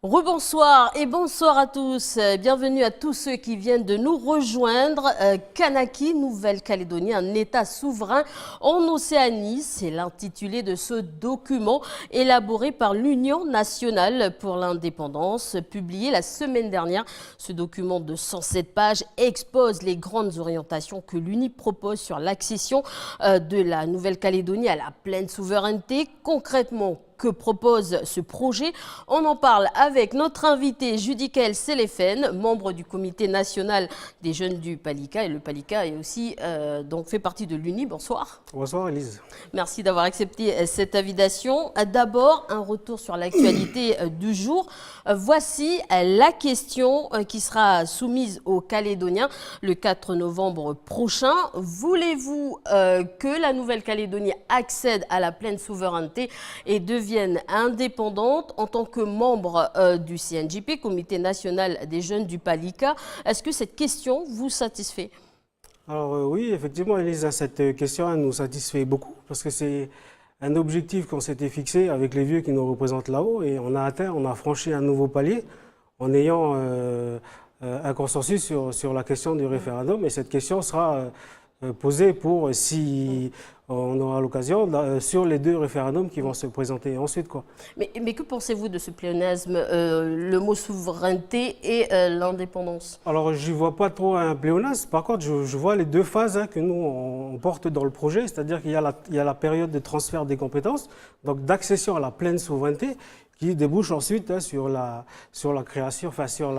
Rebonsoir et bonsoir à tous. Bienvenue à tous ceux qui viennent de nous rejoindre. Kanaki, Nouvelle-Calédonie, un État souverain en Océanie. C'est l'intitulé de ce document élaboré par l'Union nationale pour l'indépendance, publié la semaine dernière. Ce document de 107 pages expose les grandes orientations que l'UNI propose sur l'accession de la Nouvelle-Calédonie à la pleine souveraineté. Concrètement, que propose ce projet? On en parle avec notre invité Judicaël Selefen, membre du comité national des jeunes du Palika. Et le Palika est aussi donc fait partie de l'UNI. Bonsoir. Bonsoir Elise. Merci d'avoir accepté cette invitation. D'abord, un retour sur l'actualité du jour. Voici la question qui sera soumise aux Calédoniens le 4 novembre prochain. Voulez-vous que la Nouvelle-Calédonie accède à la pleine souveraineté et devienne indépendante en tant que membre du CNJP, Comité national des jeunes du Palika? Est-ce que cette question vous satisfait? Alors oui, effectivement, Elisa, cette question elle nous satisfait beaucoup parce que c'est un objectif qu'on s'était fixé avec les vieux qui nous représentent là-haut et on a atteint, on a franchi un nouveau palier en ayant un consensus sur la question du référendum et cette question sera posée pour, si on aura l'occasion, sur les deux référendums qui vont se présenter ensuite, quoi. Mais que pensez-vous de ce pléonasme, le mot souveraineté et l'indépendance? Alors, je ne vois pas trop un pléonasme. Par contre, je vois les deux phases que nous, on porte dans le projet. C'est-à-dire qu'il y a la période de transfert des compétences, donc d'accession à la pleine souveraineté, qui débouche ensuite sur la création, enfin sur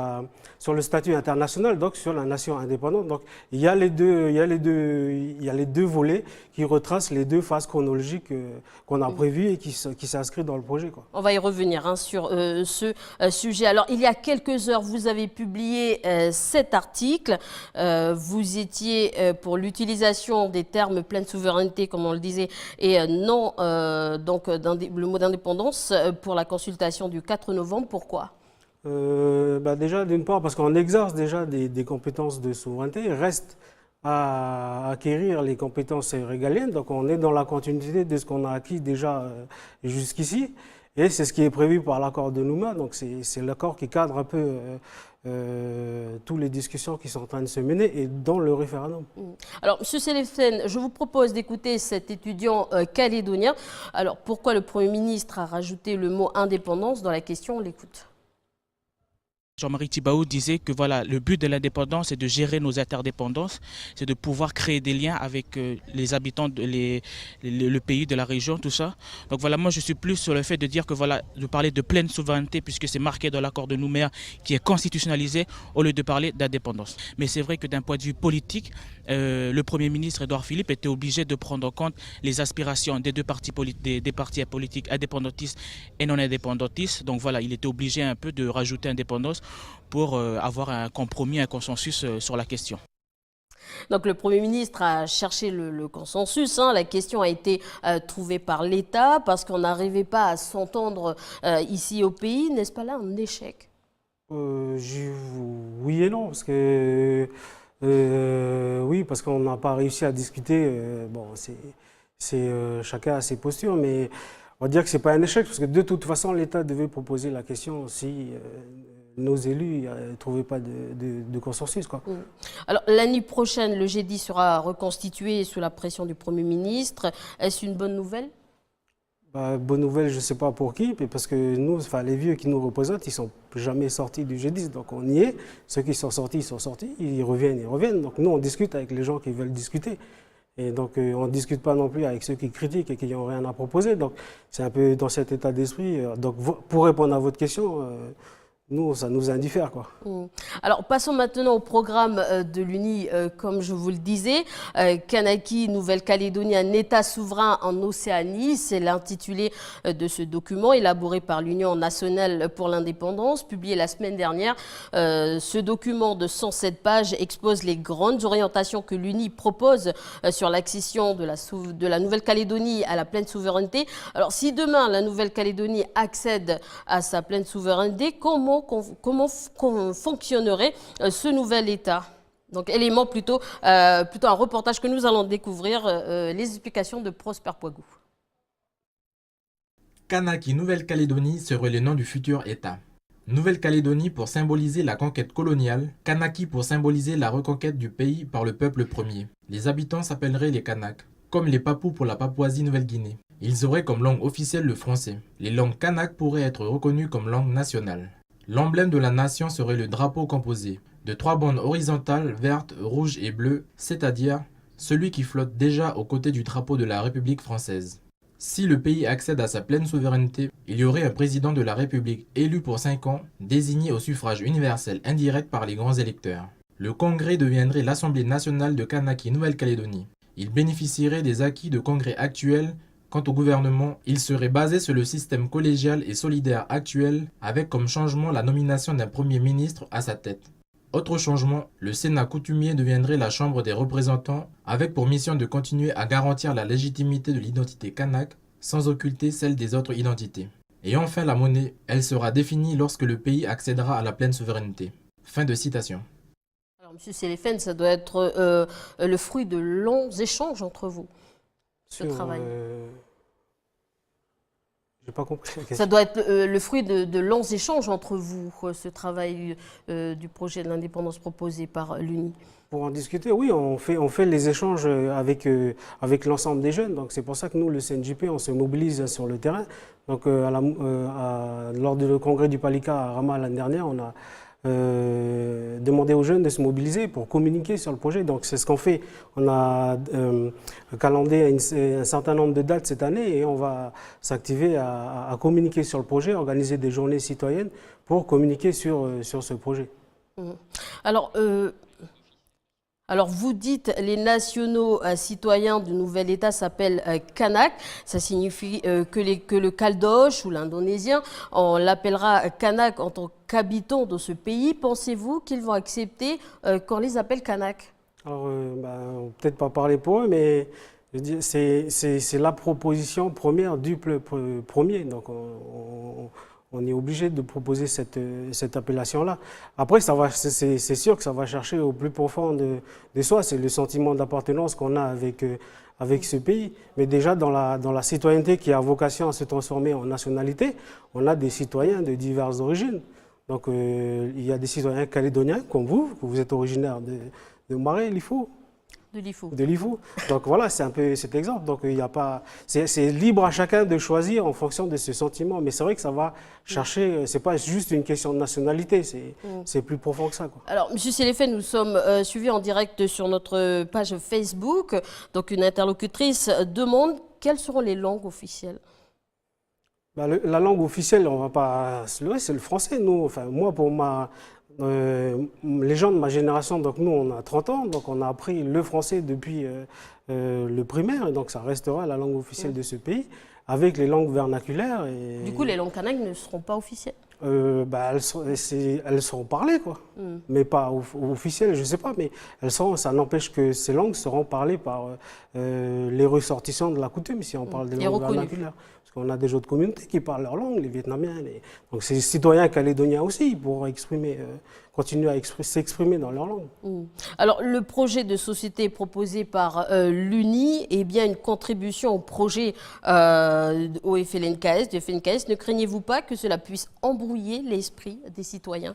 le statut international, donc sur la nation indépendante. Donc il y a les deux volets qui retracent les deux phases chronologiques qu'on a prévues et qui s'inscrivent dans le projet, quoi. On va y revenir sur ce sujet. Alors, il y a quelques heures, vous avez publié cet article. Vous étiez pour l'utilisation des termes pleine souveraineté, comme on le disait, et non donc le mot d'indépendance pour la consultation du 4 novembre. Pourquoi? Déjà, d'une part, parce qu'on exerce déjà des compétences de souveraineté, reste à acquérir les compétences régaliennes. Donc, on est dans la continuité de ce qu'on a acquis déjà jusqu'ici. Et c'est ce qui est prévu par l'accord de Nouméa. Donc, c'est l'accord qui cadre un peu toutes les discussions qui sont en train de se mener et dans le référendum. Alors, M. Selefen, je vous propose d'écouter cet étudiant calédonien. Alors, pourquoi le Premier ministre a rajouté le mot indépendance dans la question? On l'écoute. Jean-Marie Tjibaou disait que voilà, le but de l'indépendance, c'est de gérer nos interdépendances, c'est de pouvoir créer des liens avec les habitants, le pays, de la région, tout ça. Donc voilà, moi je suis plus sur le fait de dire que voilà, de parler de pleine souveraineté puisque c'est marqué dans l'accord de Nouméa qui est constitutionnalisé au lieu de parler d'indépendance. Mais c'est vrai que d'un point de vue politique, le Premier ministre Édouard Philippe était obligé de prendre en compte les aspirations des deux partis des partis politiques indépendantistes et non indépendantistes. Donc voilà, il était obligé un peu de rajouter indépendance pour avoir un compromis, un consensus sur la question. Donc le Premier ministre a cherché le consensus. La question a été trouvée par l'État parce qu'on n'arrivait pas à s'entendre ici au pays. N'est-ce pas là un échec? Oui et non, parce que oui, parce qu'on n'a pas réussi à discuter. Bon, chacun a ses postures, mais on va dire que c'est pas un échec, parce que de toute façon, l'État devait proposer la question si nos élus ne trouvaient pas de consensus, quoi. Alors, l'année prochaine, le G10 sera reconstitué sous la pression du Premier ministre. Est-ce une bonne nouvelle? Bonne nouvelle, je ne sais pas pour qui, mais parce que nous, enfin, les vieux qui nous représentent, ils ne sont jamais sortis du G10, donc on y est. Ceux qui sont sortis, ils reviennent. Donc nous, on discute avec les gens qui veulent discuter. Et donc, on ne discute pas non plus avec ceux qui critiquent et qui n'ont rien à proposer. Donc, c'est un peu dans cet état d'esprit. Donc, pour répondre à votre question, nous, ça nous indiffère, quoi. Alors, passons maintenant au programme de l'UNI, comme je vous le disais. Kanaki, Nouvelle-Calédonie, un État souverain en Océanie. C'est l'intitulé de ce document élaboré par l'Union nationale pour l'indépendance, publié la semaine dernière. Ce document de 107 pages expose les grandes orientations que l'UNI propose sur l'accession de la Nouvelle-Calédonie à la pleine souveraineté. Alors, si demain, la Nouvelle-Calédonie accède à sa pleine souveraineté, comment fonctionnerait ce nouvel État? Donc, élément plutôt un reportage que nous allons découvrir, les explications de Prosper Poigou. Kanaki Nouvelle-Calédonie serait le nom du futur État. Nouvelle-Calédonie pour symboliser la conquête coloniale, Kanaki pour symboliser la reconquête du pays par le peuple premier. Les habitants s'appelleraient les Kanaks, comme les Papous pour la Papouasie-Nouvelle-Guinée. Ils auraient comme langue officielle le français. Les langues kanak pourraient être reconnues comme langue nationale. L'emblème de la nation serait le drapeau composé de 3 bandes horizontales vertes, rouges et bleues, c'est-à-dire celui qui flotte déjà aux côtés du drapeau de la République française. Si le pays accède à sa pleine souveraineté, il y aurait un président de la République élu pour 5 ans, désigné au suffrage universel indirect par les grands électeurs. Le Congrès deviendrait l'Assemblée nationale de Kanaki Nouvelle-Calédonie. Il bénéficierait des acquis de Congrès actuels. Quant au gouvernement, il serait basé sur le système collégial et solidaire actuel, avec comme changement la nomination d'un Premier ministre à sa tête. Autre changement, le Sénat coutumier deviendrait la Chambre des représentants, avec pour mission de continuer à garantir la légitimité de l'identité kanak, sans occulter celle des autres identités. Et enfin la monnaie, elle sera définie lorsque le pays accédera à la pleine souveraineté. Fin de citation. Alors, M. Selefen, ça doit être le fruit de longs échanges entre vous, ce travail. J'ai pas compris la question. Ça doit être le fruit de longs échanges entre vous, ce travail du projet de l'indépendance proposé par l'UNI. Pour en discuter, oui, on fait les échanges avec l'ensemble des jeunes. Donc c'est pour ça que nous, le CNJP, on se mobilise sur le terrain. Donc lors du congrès du Palika à Rama l'année dernière, on a demander aux jeunes de se mobiliser pour communiquer sur le projet. Donc c'est ce qu'on fait. On a calandé un certain nombre de dates cette année et on va s'activer à communiquer sur le projet, organiser des journées citoyennes pour communiquer sur ce projet. Alors vous dites les nationaux citoyens du nouvel État s'appellent Kanak. Ça signifie que le Caldoche ou l'Indonésien, on l'appellera Kanak en tant qu'habitant de ce pays. Pensez-vous qu'ils vont accepter qu'on les appelle Kanak? Alors, peut-être pas parler pour eux, mais c'est la proposition première du peuple premier. Donc on est obligé de proposer cette appellation-là. Après, c'est sûr que ça va chercher au plus profond de soi. C'est le sentiment d'appartenance qu'on a avec ce pays. Mais déjà, dans la citoyenneté qui a vocation à se transformer en nationalité, on a des citoyens de diverses origines. Donc, il y a des citoyens calédoniens comme vous, que vous êtes originaire de Marais, Lifou. De Lifou. Donc voilà, c'est un peu cet exemple. Donc il y a pas, c'est libre à chacun de choisir en fonction de ce sentiment. Mais c'est vrai que ça va chercher, c'est pas juste une question de nationalité, c'est plus profond que ça, quoi. Alors, M. Selefen, nous sommes suivis en direct sur notre page Facebook. Donc une interlocutrice demande quelles seront les langues officielles. La langue officielle, on va pas se leurrer, c'est le français. Nous, enfin moi pour les gens de ma génération, donc nous on a 30 ans, donc on a appris le français depuis le primaire, et donc ça restera la langue officielle de ce pays, avec les langues vernaculaires. Du coup, les langues kanak ne seront pas officielles? Elles seront parlées, quoi. Mais pas officielles, je ne sais pas, mais ça n'empêche que ces langues seront parlées par les ressortissants de la coutume, si on parle des langues vernaculaires. Parce qu'on a des autres communautés qui parlent leur langue, les Vietnamiens. Donc c'est les citoyens calédoniens aussi pour continuer à s'exprimer dans leur langue. Alors le projet de société proposé par l'UNI est bien une contribution au projet au FLNKS, du FLNKS. Ne craignez-vous pas que cela puisse embrouiller l'esprit des citoyens?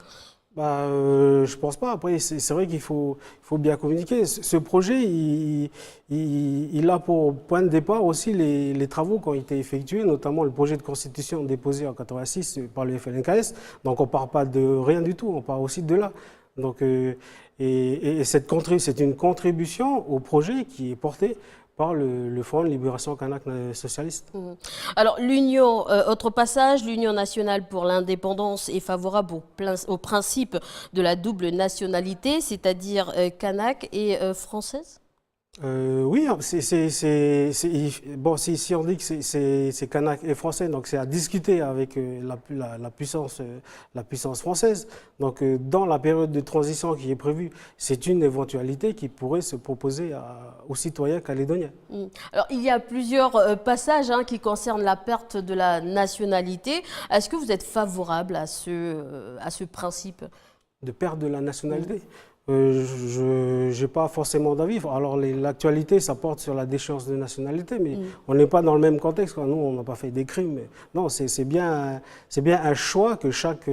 Je pense pas. Après, c'est vrai qu'il faut bien communiquer. Ce projet, il a pour point de départ aussi les travaux qui ont été effectués, notamment le projet de constitution déposé en 86 par le FLNKS. Donc, on ne part pas de rien du tout, on part aussi de là. Donc, c'est une contribution au projet qui est porté par le Front de Libération Kanak Socialiste. Alors, l'Union, autre passage, l'Union nationale pour l'indépendance est favorable au principe de la double nationalité, c'est-à-dire kanak et française? Oui, bon, si on dit que c'est kanak et français, donc c'est à discuter avec la puissance française. Donc dans la période de transition qui est prévue, c'est une éventualité qui pourrait se proposer aux citoyens calédoniens. Alors il y a plusieurs passages qui concernent la perte de la nationalité. Est-ce que vous êtes favorable à ce principe? De perte de la nationalité? Je n'ai pas forcément d'avis. Alors l'actualité, ça porte sur la déchéance de nationalité, mais on n'est pas dans le même contexte, quoi. Nous, on n'a pas fait des crimes. Mais non, c'est bien un choix que chaque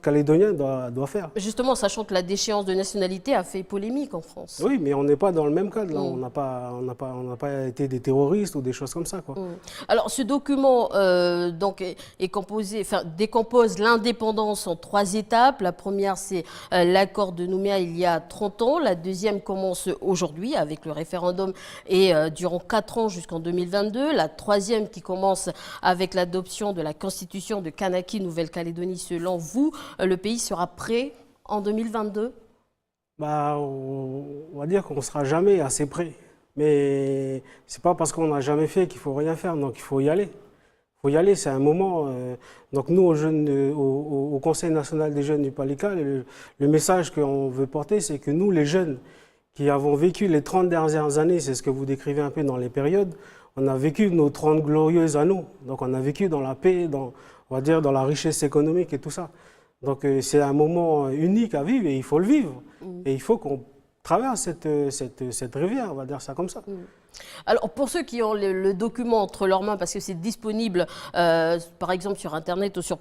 Calédonien doit faire. Justement, sachant que la déchéance de nationalité a fait polémique en France. Oui, mais on n'est pas dans le même cadre. Là. On n'a pas été des terroristes ou des choses comme ça, quoi. Alors, ce document donc, décompose l'indépendance en 3 étapes. La première, c'est l'accord de Nouméa il y a 30 ans. La deuxième commence aujourd'hui avec le référendum et durant 4 ans jusqu'en 2022. La troisième qui commence avec l'adoption de la constitution de Kanaki, Nouvelle-Calédonie. Selon vous, le pays sera prêt en 2022 ? Bah, on va dire qu'on ne sera jamais assez prêt. Mais ce n'est pas parce qu'on n'a jamais fait qu'il ne faut rien faire. Donc il faut y aller. Il faut y aller, c'est un moment. Donc nous, au Conseil national des jeunes du Palika, le message qu'on veut porter, c'est que nous, les jeunes qui avons vécu les 30 dernières années, c'est ce que vous décrivez un peu dans les périodes, on a vécu nos 30 glorieuses années. Donc on a vécu dans la paix, on va dire dans la richesse économique et tout ça. Donc c'est un moment unique à vivre et il faut le vivre. Et il faut qu'on traverse cette rivière, on va dire ça comme ça. Alors, pour ceux qui ont le document entre leurs mains, parce que c'est disponible, par exemple, sur Internet ou sur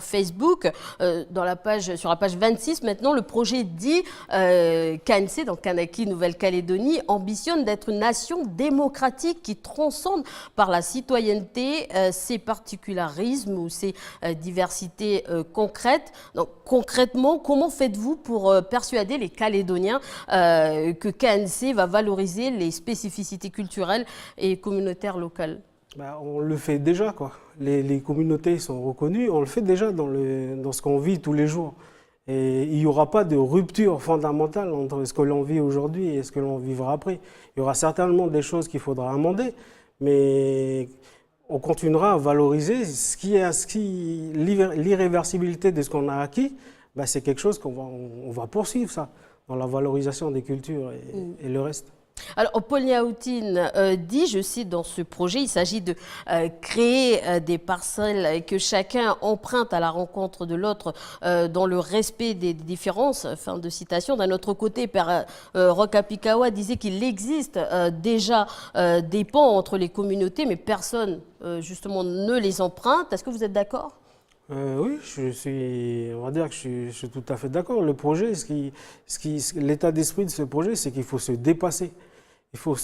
Facebook, sur la page 26, maintenant, le projet dit KNC, donc Kanaki, Nouvelle-Calédonie, ambitionne d'être une nation démocratique qui transcende par la citoyenneté ses particularismes ou ses diversités concrètes. Donc, concrètement, comment faites-vous pour persuader les Calédoniens que KNC va valoriser les spécificités culturelles et communautaires locales? On le fait déjà, quoi. Les communautés sont reconnues, on le fait déjà dans ce qu'on vit tous les jours. Et il n'y aura pas de rupture fondamentale entre ce que l'on vit aujourd'hui et ce que l'on vivra après. Il y aura certainement des choses qu'il faudra amender, mais on continuera à valoriser l'irréversibilité de ce qu'on a acquis. C'est quelque chose qu'on va poursuivre, ça, dans la valorisation des cultures et le reste. Alors, Paul Niaoutine dit, je cite dans ce projet, il s'agit de créer des parcelles que chacun emprunte à la rencontre de l'autre dans le respect des différences. Fin de citation. D'un autre côté, Père Rokapikawa disait qu'il existe déjà des ponts entre les communautés, mais personne, justement, ne les emprunte. Est-ce que vous êtes d'accord ? Oui, on va dire que je suis tout à fait d'accord. Le projet, l'état d'esprit de ce projet, c'est qu'il faut se dépasser.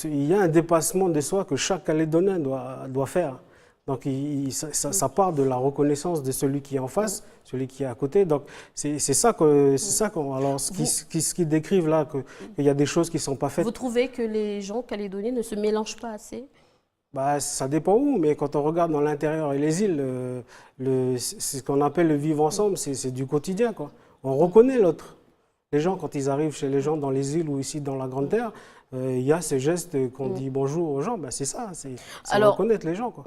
Il y a un dépassement de soi que chaque Calédonien doit faire. Donc ça part de la reconnaissance de celui qui est en face, celui qui est à côté. Donc c'est ça alors ce qui décrivent là, qu'il y a des choses qui ne sont pas faites. Vous trouvez que les gens calédoniens ne se mélangent pas assez ? Ça dépend où, mais quand on regarde dans l'intérieur et les îles, c'est ce qu'on appelle le vivre ensemble, c'est du quotidien, quoi. On reconnaît l'autre. Les gens, quand ils arrivent chez les gens dans les îles ou ici dans la Grande Terre, il y a ce geste qu'on dit bonjour aux gens, c'est ça, c'est reconnaître les gens, quoi.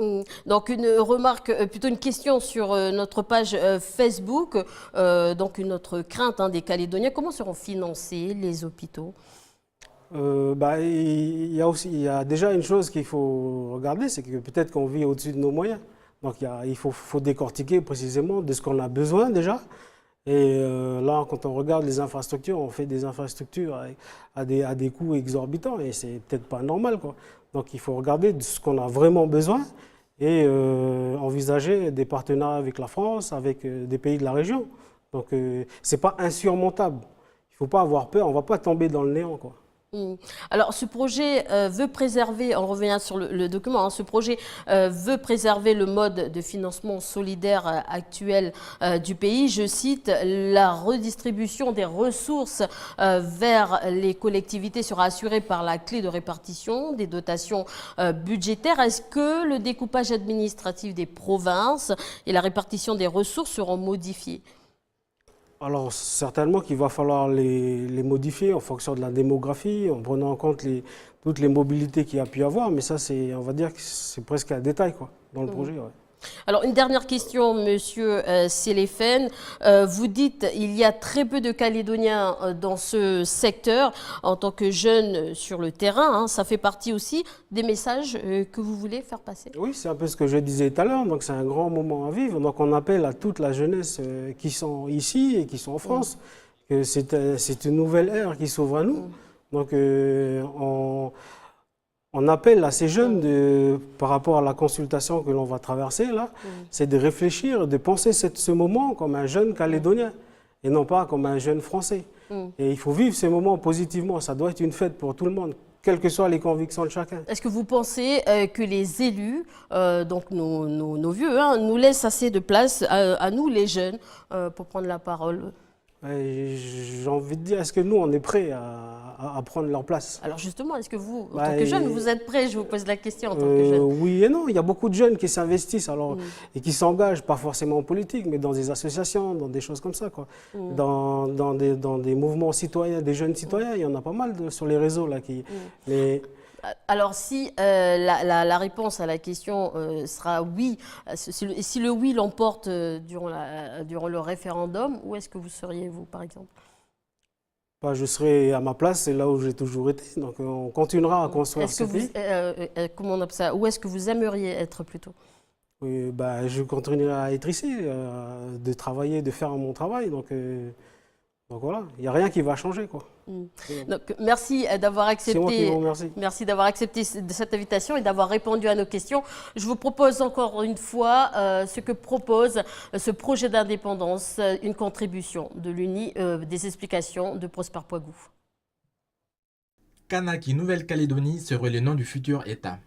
Donc une remarque, plutôt une question sur notre page Facebook, donc une autre crainte des Calédoniens, comment seront financés les hôpitaux ? Il y a déjà une chose qu'il faut regarder, c'est que peut-être qu'on vit au-dessus de nos moyens. Donc il faut décortiquer précisément de ce qu'on a besoin déjà. Et là, quand on regarde les infrastructures, on fait des infrastructures à des coûts exorbitants et c'est peut-être pas normal, quoi. Donc il faut regarder de ce qu'on a vraiment besoin et envisager des partenariats avec la France, avec des pays de la région. Donc c'est pas insurmontable. Il faut pas avoir peur, on va pas tomber dans le néant, quoi. Alors, ce projet veut préserver, en revenant sur le document, ce projet veut préserver le mode de financement solidaire actuel du pays. Je cite, la redistribution des ressources vers les collectivités sera assurée par la clé de répartition des dotations budgétaires. Est-ce que le découpage administratif des provinces et la répartition des ressources seront modifiés ? Alors certainement qu'il va falloir les modifier en fonction de la démographie, en prenant en compte toutes les mobilités qu'il y a pu avoir, mais ça, on va dire que c'est presque un détail, quoi, dans le projet. Ouais. Alors, une dernière question, Monsieur Séléphène. Vous dites qu'il y a très peu de Calédoniens dans ce secteur. En tant que jeune sur le terrain, ça fait partie aussi des messages que vous voulez faire passer? Oui, c'est un peu ce que je disais tout à l'heure. Donc, c'est un grand moment à vivre. Donc, on appelle à toute la jeunesse qui sont ici et qui sont en France, que c'est une nouvelle ère qui s'ouvre à nous. Donc, on appelle à ces jeunes, par rapport à la consultation que l'on va traverser, là, c'est de réfléchir, de penser ce moment comme un jeune Calédonien et non pas comme un jeune Français. Et il faut vivre ces moments positivement. Ça doit être une fête pour tout le monde, quelles que soient les convictions de chacun. Est-ce que vous pensez que les élus, donc nos vieux, hein, nous laissent assez de place à nous, les jeunes, pour prendre la parole? J'ai envie de dire, est-ce que nous, on est prêts à prendre leur place? Alors justement, est-ce que vous, en tant que jeune, vous êtes prêt? Je vous pose la question en tant que jeune. Oui et non. Il y a beaucoup de jeunes qui s'investissent et qui s'engagent, pas forcément en politique, mais dans des associations, dans des choses comme ça, quoi. Dans des mouvements citoyens, des jeunes citoyens, il y en a pas mal sur les réseaux là mais alors, si la réponse à la question sera oui, si le oui l'emporte durant le référendum, où est-ce que vous seriez, vous, par exemple? je serai à ma place, c'est là où j'ai toujours été. Donc, on continuera à construire ce pays. Comment on appelle ça? Où est-ce que vous aimeriez être plutôt? Oui, je continuerai à être ici, de travailler, de faire mon travail. Donc voilà, il n'y a rien qui va changer, quoi. Donc, merci d'avoir accepté. C'est moi qui vous remercie. Merci d'avoir accepté cette invitation et d'avoir répondu à nos questions. Je vous propose encore une fois ce que propose ce projet d'indépendance, une contribution de l'UNI, des explications de Prosper Poigou. Kanaki Nouvelle-Calédonie serait le nom du futur État.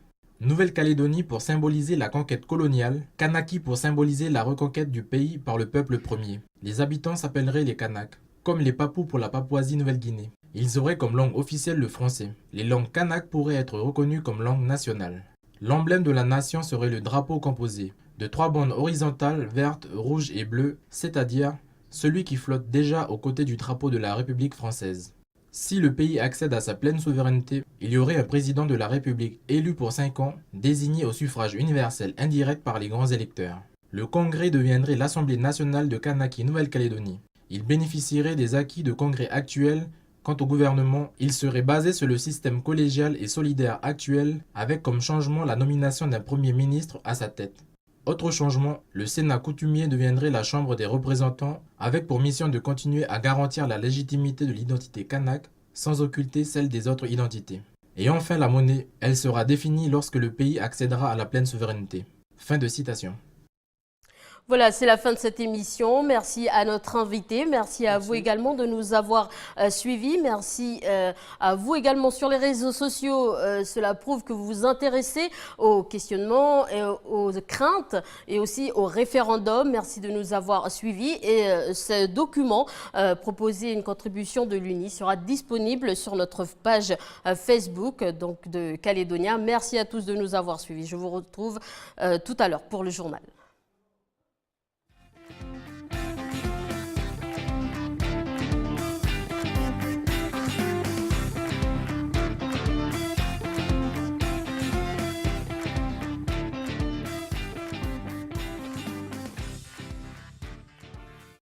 Nouvelle-Calédonie pour symboliser la conquête coloniale, Kanaki pour symboliser la reconquête du pays par le peuple premier. Les habitants s'appelleraient les Kanaks, comme les Papous pour la Papouasie-Nouvelle-Guinée. Ils auraient comme langue officielle le français. Les langues kanak pourraient être reconnues comme langue nationale. L'emblème de la nation serait le drapeau composé de 3 bandes horizontales vertes, rouges et bleues, c'est-à-dire celui qui flotte déjà aux côtés du drapeau de la République française. Si le pays accède à sa pleine souveraineté, il y aurait un président de la République élu pour 5 ans, désigné au suffrage universel indirect par les grands électeurs. Le Congrès deviendrait l'Assemblée nationale de Kanaki Nouvelle-Calédonie. Il bénéficierait des acquis de congrès actuels. Quant au gouvernement, il serait basé sur le système collégial et solidaire actuel, avec comme changement la nomination d'un premier ministre à sa tête. Autre changement, le Sénat coutumier deviendrait la Chambre des représentants, avec pour mission de continuer à garantir la légitimité de l'identité kanak, sans occulter celle des autres identités. Et enfin la monnaie, elle sera définie lorsque le pays accédera à la pleine souveraineté. Fin de citation. Voilà, c'est la fin de cette émission. Merci à notre invité. Merci à vous également de nous avoir suivis. Merci à vous également sur les réseaux sociaux. Cela prouve que vous vous intéressez aux questionnements, et aux craintes et aussi au référendum. Merci de nous avoir suivis. Et ce document, proposé une contribution de l'UNI, sera disponible sur notre page Facebook donc de Calédonia. Merci à tous de nous avoir suivis. Je vous retrouve tout à l'heure pour le journal.